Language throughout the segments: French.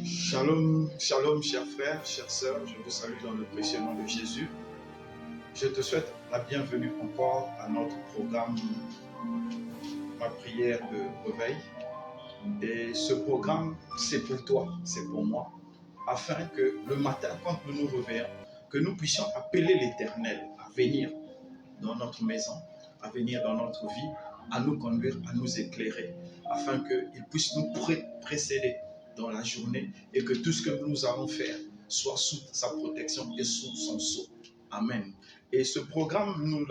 Shalom, shalom, chers frères, chères sœurs, je vous salue dans le précieux nom de Jésus. Je te souhaite la bienvenue encore à notre programme, ma prière de réveil. Et ce programme, c'est pour toi, c'est pour moi, afin que le matin, quand nous nous réveillons, que nous puissions appeler l'Éternel à venir dans notre maison, à venir dans notre vie, à nous conduire, à nous éclairer, afin qu'il puisse nous précéder dans la journée et que tout ce que nous allons faire soit sous sa protection et sous son sceau. Amen. Et ce programme, nous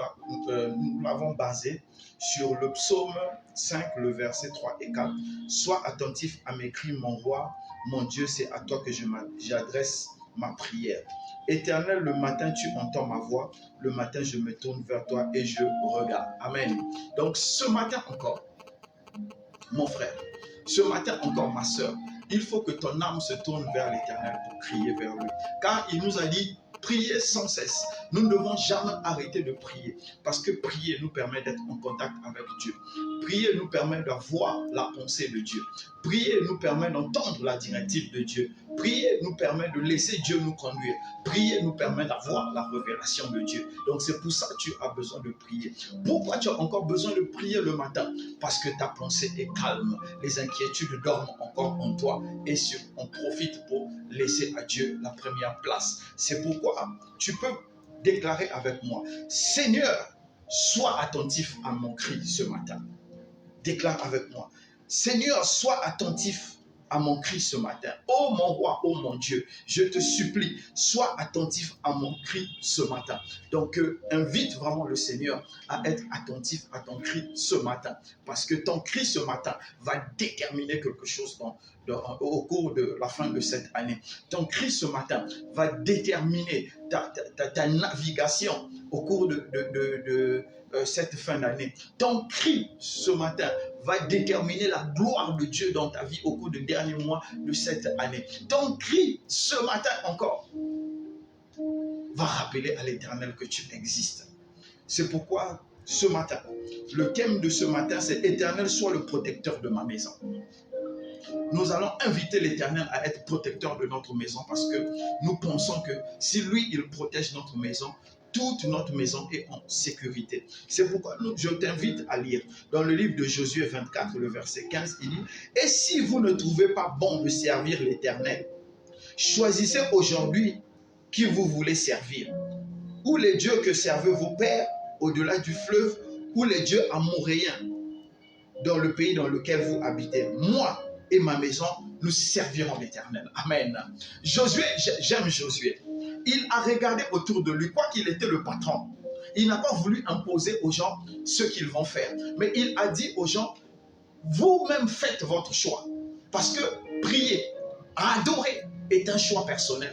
l'avons basé sur le psaume 5, le verset 3 et 4. Sois attentif à mes cris, mon roi, mon Dieu, c'est à toi que j'adresse ma prière. Éternel, le matin, tu entends ma voix. Le matin, je me tourne vers toi et je regarde. Amen. Donc, ce matin encore, mon frère, ce matin encore, ma soeur, il faut que ton âme se tourne vers l'Éternel pour crier vers lui. Car il nous a dit, priez sans cesse. Nous ne devons jamais arrêter de prier. Parce que prier nous permet d'être en contact avec Dieu. Prier nous permet d'avoir la pensée de Dieu. Prier nous permet d'entendre la directive de Dieu. Prier nous permet de laisser Dieu nous conduire. Prier nous permet d'avoir la révélation de Dieu. Donc c'est pour ça que tu as besoin de prier. Pourquoi tu as encore besoin de prier le matin? Parce que ta pensée est calme. Les inquiétudes dorment encore en toi. Et on profite pour laisser à Dieu la première place. C'est pourquoi tu peux déclarer avec moi, Seigneur, sois attentif à mon cri ce matin. Déclare avec moi, Seigneur, sois attentif à mon cri ce matin. Oh mon roi, oh mon Dieu, je te supplie, sois attentif à mon cri ce matin. Donc, invite vraiment le Seigneur à être attentif à ton cri ce matin. Parce que ton cri ce matin va déterminer quelque chose au cours de la fin de cette année. Ton cri ce matin va déterminer ta navigation au cours de cette fin d'année. Ton cri ce matin va déterminer la gloire de Dieu dans ta vie au cours des derniers mois de cette année. Ton cri ce matin encore va rappeler à l'Éternel que tu existes. C'est pourquoi ce matin, le thème de ce matin, c'est Éternel, sois le protecteur de ma maison. Nous allons inviter l'Éternel à être protecteur de notre maison parce que nous pensons que si lui, il protège notre maison, toute notre maison est en sécurité. C'est pourquoi je t'invite à lire dans le livre de Josué 24, le verset 15, il dit « Et si vous ne trouvez pas bon de servir l'Éternel, choisissez aujourd'hui qui vous voulez servir, ou les dieux que servaient vos pères au-delà du fleuve, ou les dieux amoréens dans le pays dans lequel vous habitez. Moi et ma maison, nous servirons l'Éternel. » Amen. Josué, j'aime Josué. Il a regardé autour de lui, quoi qu'il était le patron. Il n'a pas voulu imposer aux gens ce qu'ils vont faire. Mais il a dit aux gens, vous-même faites votre choix. Parce que prier, adorer est un choix personnel.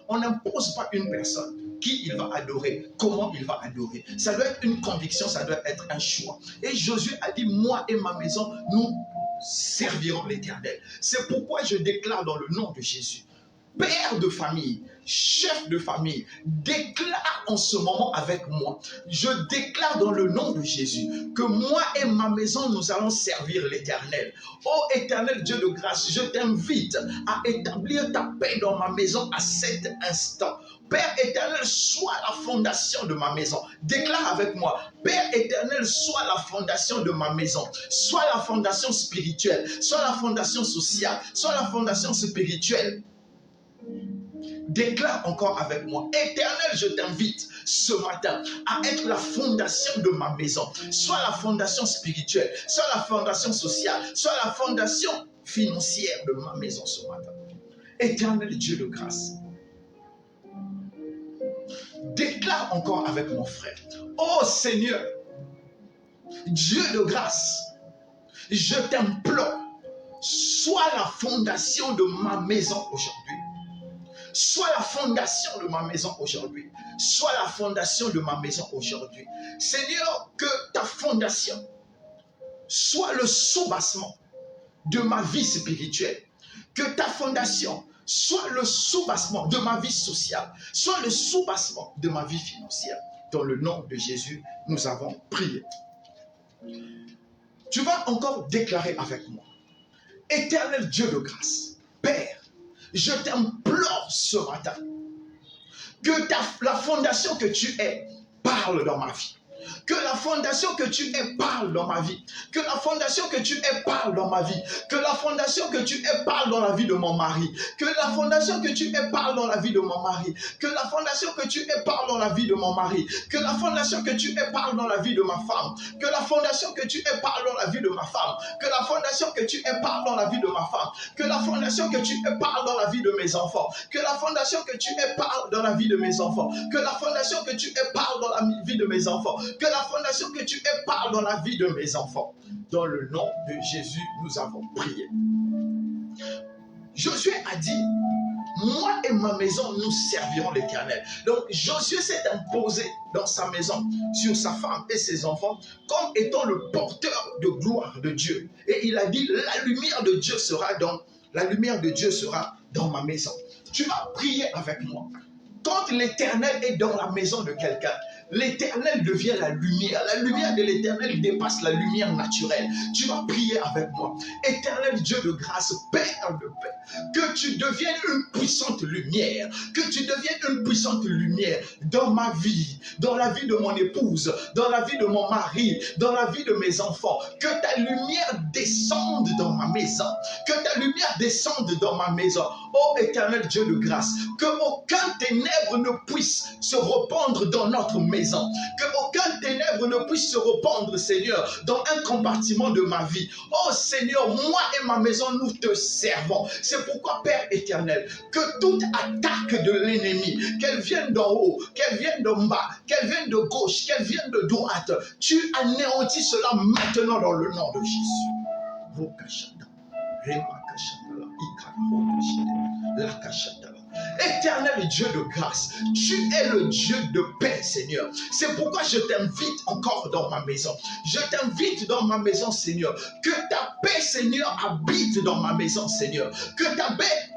On n'impose pas une personne qui il va adorer, comment il va adorer. Ça doit être une conviction, ça doit être un choix. Et Josué a dit, moi et ma maison, nous servirons l'Éternel. C'est pourquoi je déclare dans le nom de Jésus, père de famille, chef de famille, déclare en ce moment avec moi. Je déclare dans le nom de Jésus que moi et ma maison, nous allons servir l'Éternel. Oh Éternel Dieu de grâce, je t'invite à établir ta paix dans ma maison à cet instant. Père éternel, sois la fondation de ma maison. Déclare avec moi, Père éternel, sois la fondation de ma maison. Sois la fondation spirituelle, sois la fondation sociale, sois la fondation spirituelle. Déclare encore avec moi, Éternel, je t'invite ce matin à être la fondation de ma maison. Sois la fondation spirituelle, sois la fondation sociale, sois la fondation financière de ma maison ce matin. Éternel Dieu de grâce, déclare encore avec mon frère, oh Seigneur, Dieu de grâce, je t'implore, sois la fondation de ma maison aujourd'hui. Sois la fondation de ma maison aujourd'hui. Sois la fondation de ma maison aujourd'hui. Seigneur, que ta fondation soit le soubassement de ma vie spirituelle. Que ta fondation soit le soubassement de ma vie sociale. Soit le soubassement de ma vie financière. Dans le nom de Jésus, nous avons prié. Tu vas encore déclarer avec moi. Éternel Dieu de grâce, Père, je t'implore ce matin que la fondation que tu es parle dans ma vie. Que la fondation que tu es parle dans ma vie. Que la fondation que tu es parle dans ma vie. Que la fondation que tu es parle dans la vie de mon mari. Que la fondation que tu es parle dans la vie de mon mari. Que la fondation que tu es parle dans la vie de mon mari. Que la fondation que tu es parle dans la vie de ma femme. Que la fondation que tu es parle dans la vie de ma femme. Que la fondation que tu es parle dans la vie de ma femme. Que la fondation que tu es parle dans la vie de mes enfants. Que la fondation que tu es parle dans la vie de mes enfants. Que la fondation que tu es parle dans la vie de mes enfants. Que la fondation que tu es parle dans la vie de mes enfants. Dans le nom de Jésus, nous avons prié. Josué a dit, moi et ma maison, nous servirons l'Éternel. Donc Josué s'est imposé dans sa maison, sur sa femme et ses enfants, comme étant le porteur de gloire de Dieu. Et il a dit, la lumière de Dieu sera dans ma maison. Tu vas prier avec moi. Quand l'Éternel est dans la maison de quelqu'un, l'Éternel devient la lumière. La lumière de l'Éternel dépasse la lumière naturelle. Tu vas prier avec moi. Éternel Dieu de grâce, Père de paix, que tu deviennes une puissante lumière. Que tu deviennes une puissante lumière dans ma vie, dans la vie de mon épouse, dans la vie de mon mari, dans la vie de mes enfants. Que ta lumière descende dans ma maison. Que ta lumière descende dans ma maison. Ô Éternel Dieu de grâce, que aucun ténèbre ne puisse se répandre dans notre maison. Que aucun ténèbre ne puisse se répandre, Seigneur, dans un compartiment de ma vie. Oh Seigneur, moi et ma maison, nous te servons. C'est pourquoi, Père éternel, que toute attaque de l'ennemi, qu'elle vienne d'en haut, qu'elle vienne d'en bas, qu'elle vienne de gauche, qu'elle vienne de droite, tu anéantis cela maintenant dans le nom de Jésus. Éternel Dieu de grâce, tu es le Dieu de paix, Seigneur. C'est pourquoi je t'invite encore dans ma maison. Je t'invite dans ma maison, Seigneur. Que ta paix, Seigneur, habite dans ma maison, Seigneur. Que ta paix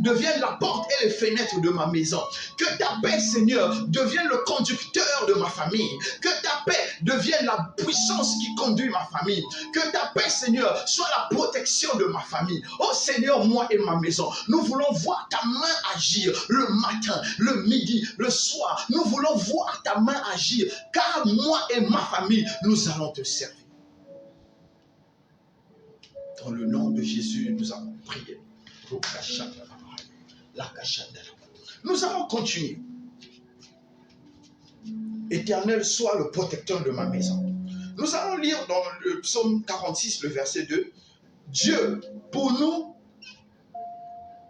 devienne la porte et les fenêtres de ma maison. Que ta paix, Seigneur, devienne le conducteur de ma famille. Que ta paix devienne la puissance qui conduit ma famille. Que ta paix, Seigneur, soit la protection de ma famille. Oh Seigneur, moi et ma maison, nous voulons voir ta main agir le matin, le midi, le soir. Nous voulons voir ta main agir, car moi et ma famille, nous allons te servir. Dans le nom de Jésus, nous avons prié. Nous allons continuer. Éternel, sois le protecteur de ma maison. Nous allons lire dans le psaume 46, le verset 2. Dieu, pour nous,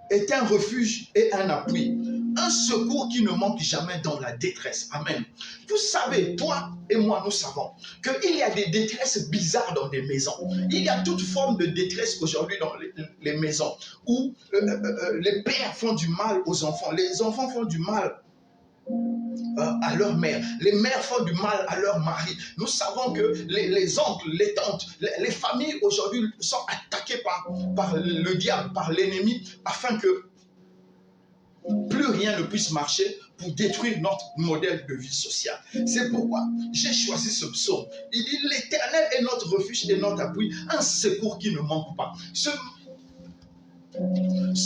est un refuge et un appui, un secours qui ne manque jamais dans la détresse. Amen. Vous savez, toi et moi, nous savons qu'il y a des détresses bizarres dans des maisons. Il y a toute forme de détresse aujourd'hui dans les maisons où les pères font du mal aux enfants, les enfants font du mal à leur mère, les mères font du mal à leur mari. Nous savons que les oncles, les tantes, les familles aujourd'hui sont attaquées par le diable, par l'ennemi, afin que plus rien ne puisse marcher pour détruire notre modèle de vie sociale. C'est pourquoi j'ai choisi ce psaume. Il dit, l'Éternel est notre refuge et notre appui, un secours qui ne manque pas. Ce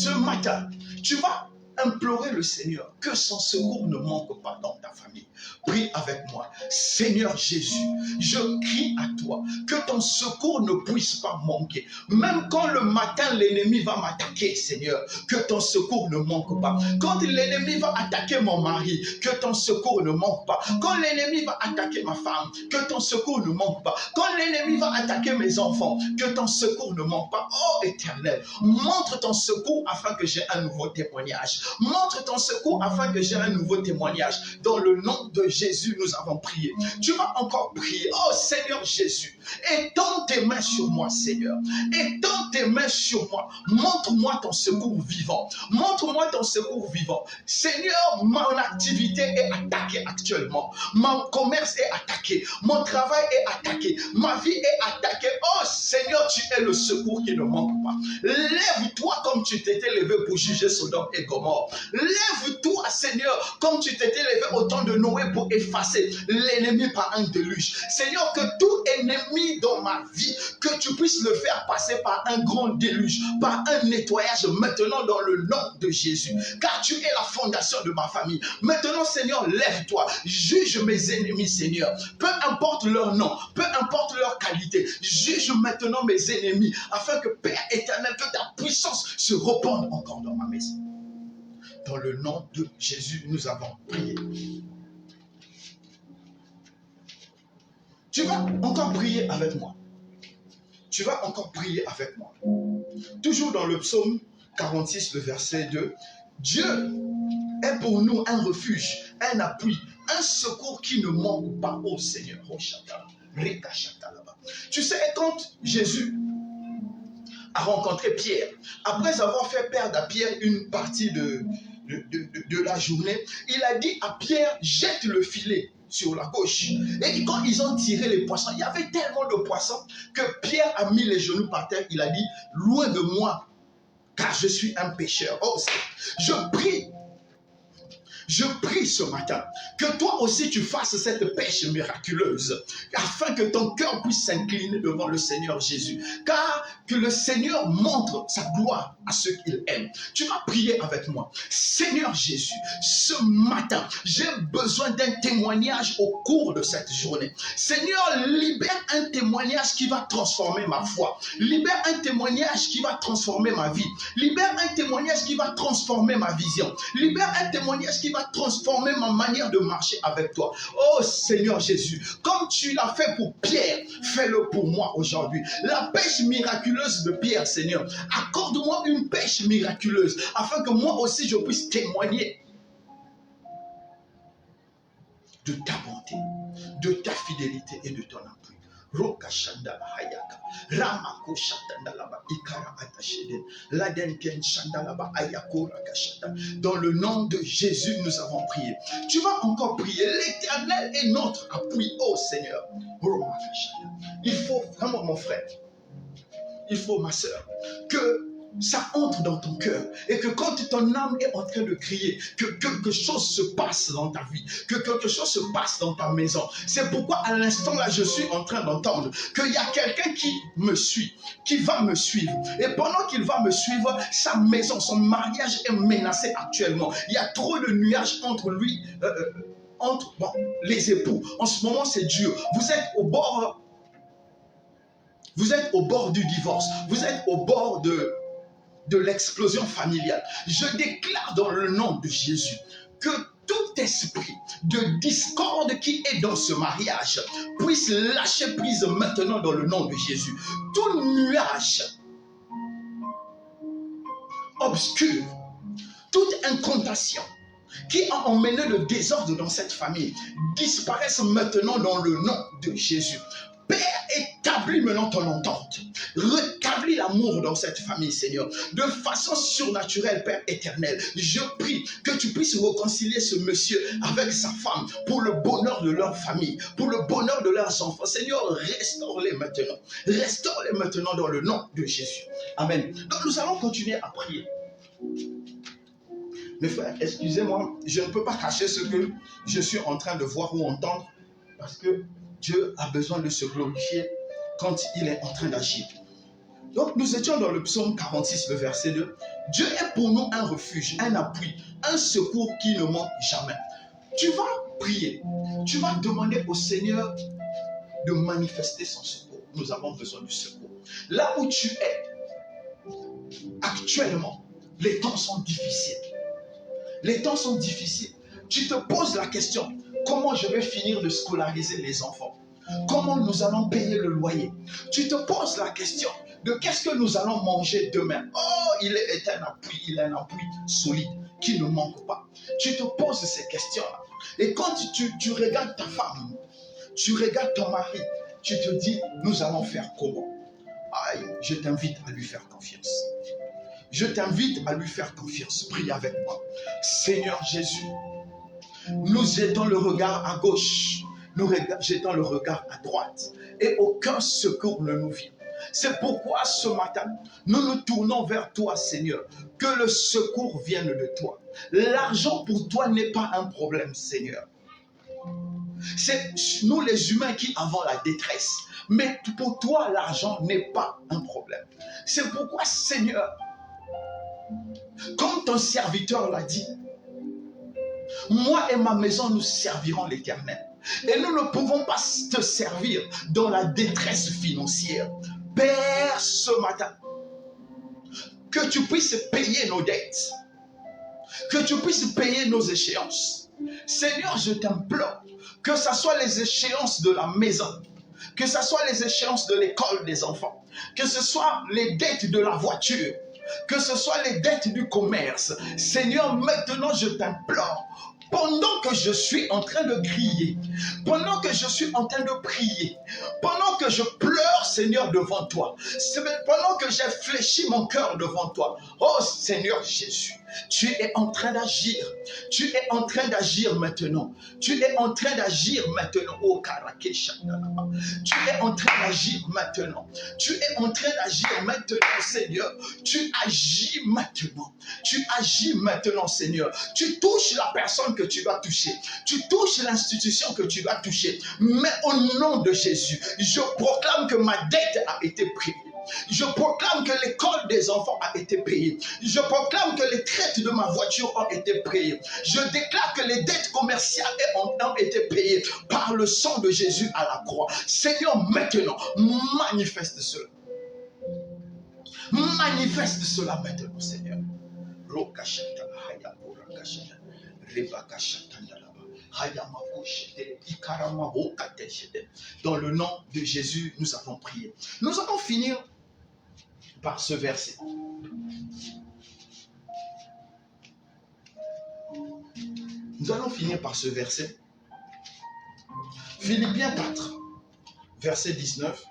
matin, tu vas implorer le Seigneur que son secours ne manque pas dans ta famille. Prie avec moi. Seigneur Jésus, je crie à toi que ton secours ne puisse pas manquer. Même quand le matin l'ennemi va m'attaquer, Seigneur, que ton secours ne manque pas. Quand l'ennemi va attaquer mon mari, que ton secours ne manque pas. Quand l'ennemi va attaquer ma femme, que ton secours ne manque pas. Quand l'ennemi va attaquer mes enfants, que ton secours ne manque pas. Oh Éternel, montre ton secours afin que j'ai un nouveau témoignage. Montre ton secours afin que j'ai un nouveau témoignage. Dans le nom de Jésus, nous avons prié. Tu vas encore prier. Oh Seigneur Jésus, étends tes mains sur moi, Seigneur. Étends tes mains sur moi. Montre-moi ton secours vivant. Montre-moi ton secours vivant. Seigneur, mon activité est attaquée actuellement. Mon commerce est attaqué. Mon travail est attaqué. Ma vie est attaquée. Oh Seigneur, tu es le secours qui ne manque pas. Lève-toi comme tu t'étais levé pour juger Sodome et Gomorrhe. mort. Lève-toi, Seigneur, comme tu t'étais levé au temps de Noé pour effacer l'ennemi par un déluge. Seigneur, que tout ennemi dans ma vie, que tu puisses le faire passer par un grand déluge, par un nettoyage maintenant dans le nom de Jésus. Car tu es la fondation de ma famille. Maintenant, Seigneur, lève-toi. Juge mes ennemis, Seigneur. Peu importe leur nom, peu importe leur qualité. Juge maintenant mes ennemis afin que, Père éternel, que ta puissance se répande encore dans ma maison. Dans le nom de Jésus, nous avons prié. Tu vas encore prier avec moi. Tu vas encore prier avec moi. Toujours dans le psaume 46, le verset 2. Dieu est pour nous un refuge, un appui, un secours qui ne manque pas au Seigneur. Tu sais, quand Jésus a rencontré Pierre, après avoir fait perdre à Pierre une partie de la journée, il a dit à Pierre, jette le filet sur la gauche. Et quand ils ont tiré les poissons, il y avait tellement de poissons que Pierre a mis les genoux par terre. Il a dit, loin de moi, car je suis un pécheur. Oh, je prie ce matin que toi aussi tu fasses cette pêche miraculeuse afin que ton cœur puisse s'incliner devant le Seigneur Jésus. Car que le Seigneur montre sa gloire à ceux qu'il aime. Tu vas prier avec moi. Seigneur Jésus, ce matin, j'ai besoin d'un témoignage au cours de cette journée. Seigneur, libère un témoignage qui va transformer ma foi. Libère un témoignage qui va transformer ma vie. Libère un témoignage qui va transformer ma vision. Libère un témoignage qui va transformer ma manière de marcher avec toi. Oh Seigneur Jésus, comme tu l'as fait pour Pierre, fais-le pour moi aujourd'hui. La pêche miraculeuse de Pierre, Seigneur, accorde-moi une pêche miraculeuse afin que moi aussi je puisse témoigner de ta bonté, de ta fidélité et de ton appui. Dans le nom de Jésus, nous avons prié. Tu vas encore prier. L'Éternel est notre appui, oh Seigneur. Il faut vraiment, mon frère, il faut, ma soeur, que ça entre dans ton cœur et que quand ton âme est en train de crier, que quelque chose se passe dans ta vie, que quelque chose se passe dans ta maison. C'est pourquoi à l'instant là, je suis en train d'entendre qu'il y a quelqu'un qui me suit, qui va me suivre. Et pendant qu'il va me suivre, sa maison, son mariage est menacé actuellement. Il y a trop de nuages entre lui, entre les époux. En ce moment, c'est dur. Vous êtes au bord du divorce. Vous êtes au bord de l'explosion familiale. Je déclare dans le nom de Jésus que tout esprit de discorde qui est dans ce mariage puisse lâcher prise maintenant dans le nom de Jésus. Tout nuage obscur, toute incantation qui a emmené le désordre dans cette famille disparaissent maintenant dans le nom de Jésus. Père, établis maintenant ton entente. Rétablis l'amour dans cette famille, Seigneur. De façon surnaturelle, Père éternel, je prie que tu puisses réconcilier ce monsieur avec sa femme pour le bonheur de leur famille, pour le bonheur de leurs enfants. Seigneur, restaure-les maintenant. Restaure-les maintenant dans le nom de Jésus. Amen. Donc nous allons continuer à prier. Mes frères, excusez-moi, je ne peux pas cacher ce que je suis en train de voir ou entendre parce que Dieu a besoin de se glorifier quand il est en train d'agir. Donc nous étions dans le psaume 46, le verset 2. Dieu est pour nous un refuge, un appui, un secours qui ne manque jamais. Tu vas prier, tu vas demander au Seigneur de manifester son secours. Nous avons besoin du secours. Là où tu es, actuellement, les temps sont difficiles. Les temps sont difficiles. Tu te poses la question, comment je vais finir de scolariser les enfants? Comment nous allons payer le loyer? Tu te poses la question de qu'est-ce que nous allons manger demain? Oh, il est un appui, il est un appui solide qui ne manque pas. Tu te poses ces questions-là. Et quand tu regardes ta femme, tu regardes ton mari, tu te dis, nous allons faire comment? Aïe, je t'invite à lui faire confiance. Je t'invite à lui faire confiance. Prie avec moi. Seigneur Jésus, nous jetons le regard à gauche, nous jetons le regard à droite et aucun secours ne nous vient. C'est pourquoi ce matin, nous nous tournons vers toi, Seigneur. Que le secours vienne de toi. L'argent pour toi n'est pas un problème, Seigneur. C'est nous les humains qui avons la détresse. Mais pour toi, l'argent n'est pas un problème. C'est pourquoi, Seigneur, comme ton serviteur l'a dit, moi et ma maison, nous servirons l'Éternel. Et nous ne pouvons pas te servir dans la détresse financière. Père, ce matin, que tu puisses payer nos dettes, que tu puisses payer nos échéances. Seigneur, je t'implore, que ce soit les échéances de la maison, que ce soit les échéances de l'école des enfants, que ce soit les dettes de la voiture, que ce soit les dettes du commerce. Seigneur, maintenant je t'implore, pendant que je suis en train de crier, pendant que je suis en train de prier, pendant que je pleure, Seigneur, devant toi, pendant que j'ai fléchi mon cœur devant toi, oh Seigneur Jésus, tu es en train d'agir. Tu es en train d'agir maintenant. Tu es en train d'agir maintenant. Oh, Karakeshandalaba. Tu es en train d'agir maintenant. Tu es en train d'agir maintenant, Seigneur. Tu agis maintenant. Tu agis maintenant, Seigneur. Tu touches la personne que tu vas toucher. Tu touches l'institution que tu vas toucher. Mais au nom de Jésus, je proclame que ma dette a été prise. Je proclame que l'école des enfants a été payée. Je proclame que les traites de ma voiture ont été payées. Je déclare que les dettes commerciales ont été payées par le sang de Jésus à la croix. Seigneur, maintenant, manifeste cela. Manifeste cela maintenant, Seigneur. Dans le nom de Jésus, nous avons prié. Nous allons finir par ce verset. Nous allons finir par ce verset. Philippiens 4, verset 19.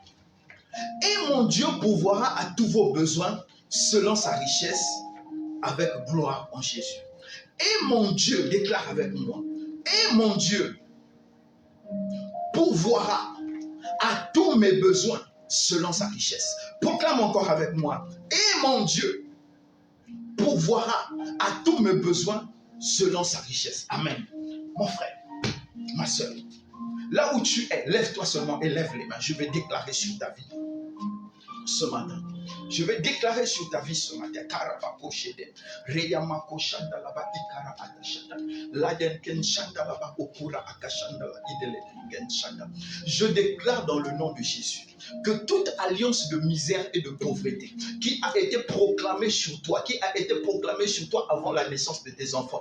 Et mon Dieu pourvoira à tous vos besoins selon sa richesse avec gloire en Jésus. Et mon Dieu, déclare avec moi, et mon Dieu pourvoira à tous mes besoins selon sa richesse. Proclame encore avec moi. Et mon Dieu pourvoira à tous mes besoins selon sa richesse. Amen. Mon frère, ma soeur, là où tu es, lève-toi seulement et lève les mains. Je vais déclarer sur ta vie ce matin. Je vais déclarer sur ta vie ce matin. Je déclare dans le nom de Jésus que toute alliance de misère et de pauvreté qui a été proclamée sur toi, qui a été proclamée sur toi avant la naissance de tes enfants,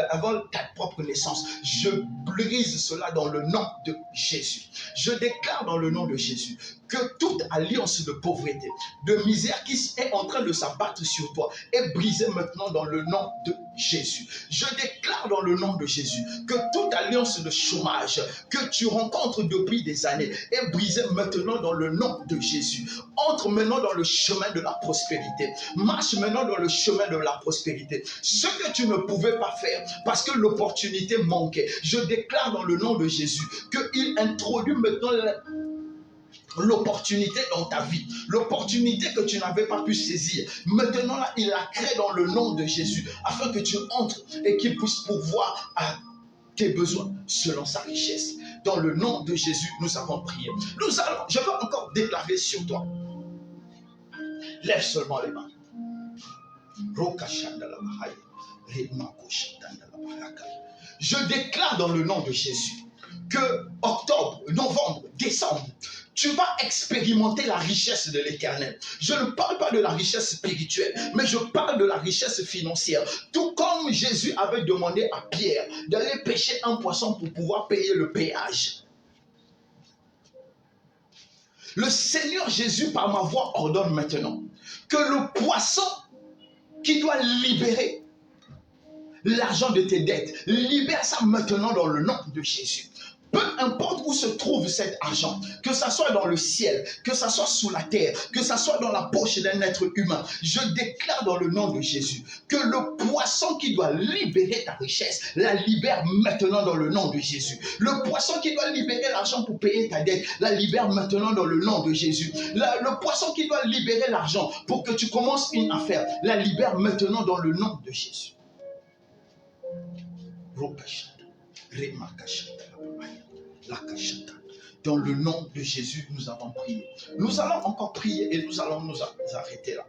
avant ta propre naissance, je brise cela dans le nom de Jésus. Je déclare dans le nom de Jésus que toute alliance de pauvreté, de misère qui est en train de s'abattre sur toi est brisée maintenant dans le nom de Jésus. Je déclare dans le nom de Jésus que toute alliance de chômage que tu rencontres depuis des années est brisée maintenant dans le nom de Jésus. Entre maintenant dans le chemin de la prospérité. Marche maintenant dans le chemin de la prospérité. Ce que tu ne pouvais pas faire parce que l'opportunité manquait, je déclare dans le nom de Jésus qu'il introduit maintenant l'opportunité dans ta vie, l'opportunité que tu n'avais pas pu saisir. Maintenant, là, il la crée dans le nom de Jésus, afin que tu entres et qu'il puisse pourvoir à tes besoins selon sa richesse. Dans le nom de Jésus, nous avons prié. Je veux encore déclarer sur toi. Lève seulement les mains. Je déclare dans le nom de Jésus que octobre, novembre, décembre, tu vas expérimenter la richesse de l'Éternel. Je ne parle pas de la richesse spirituelle, mais je parle de la richesse financière. Tout comme Jésus avait demandé à Pierre d'aller pêcher un poisson pour pouvoir payer le péage. Le Seigneur Jésus, par ma voix, ordonne maintenant que le poisson qui doit libérer l'argent de tes dettes, libère ça maintenant dans le nom de Jésus. peu importe où se trouve cet argent, que ça soit dans le ciel, que ça soit sous la terre, que ça soit dans la poche d'un être humain, je déclare dans le nom de Jésus que le poisson qui doit libérer ta richesse la libère maintenant dans le nom de Jésus. Le poisson qui doit libérer l'argent pour payer ta dette la libère maintenant dans le nom de Jésus. Le poisson qui doit libérer l'argent pour que tu commences une affaire la libère maintenant dans le nom de Jésus. Dans le nom de Jésus, nous avons prié. Nous allons encore prier et nous allons nous arrêter là.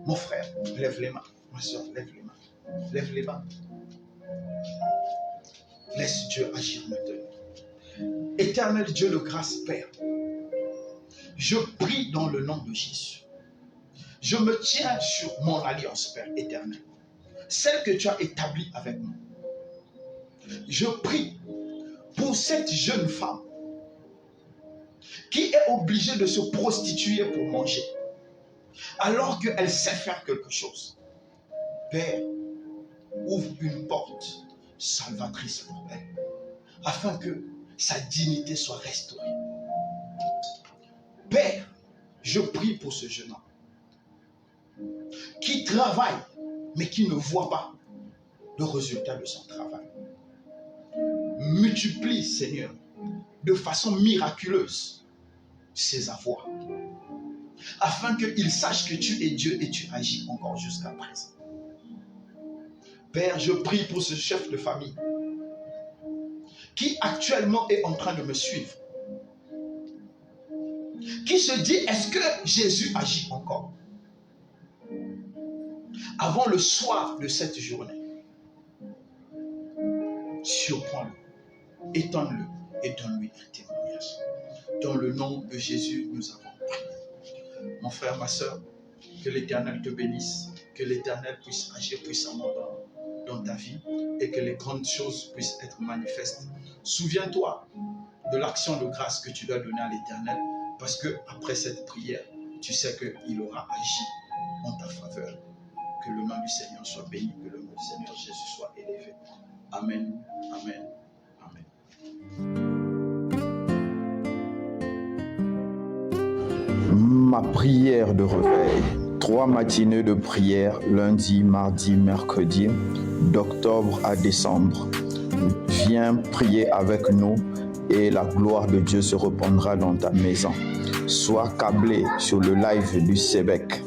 Mon frère, lève les mains. Ma soeur, lève les mains. Lève les mains. Laisse Dieu agir maintenant. Éternel Dieu de grâce, Père, je prie dans le nom de Jésus. Je me tiens sur mon alliance, Père éternel, celle que tu as établie avec moi. Je prie pour cette jeune femme qui est obligée de se prostituer pour manger, alors qu'elle sait faire quelque chose. Père, ouvre une porte salvatrice pour elle, afin que sa dignité soit restaurée. Père, je prie pour ce jeune homme qui travaille, mais qui ne voit pas le résultat de son travail. Multiplie, Seigneur, de façon miraculeuse ses avoirs, afin qu'il sache que tu es Dieu et tu agis encore jusqu'à présent. Père, je prie pour ce chef de famille qui actuellement est en train de me suivre, qui se dit, est-ce que Jésus agit encore? Avant le soir de cette journée, surprends-le, étonne-le et donne-lui un témoignage. Dans le nom de Jésus, nous avons prié. Mon frère, ma soeur, que l'Éternel te bénisse, que l'Éternel puisse agir puissamment dans ta vie et que les grandes choses puissent être manifestes. Souviens-toi de l'action de grâce que tu dois donner à l'Éternel, parce que après cette prière, tu sais qu'il aura agi en ta faveur. Que le nom du Seigneur soit béni, que le nom du Seigneur Jésus soit élevé. Amen, amen, amen. Ma prière de réveil. 3 matinées de prière, lundi, mardi, mercredi, d'octobre à décembre. Viens prier avec nous et la gloire de Dieu se répandra dans ta maison. Sois câblé sur le live du Sébec.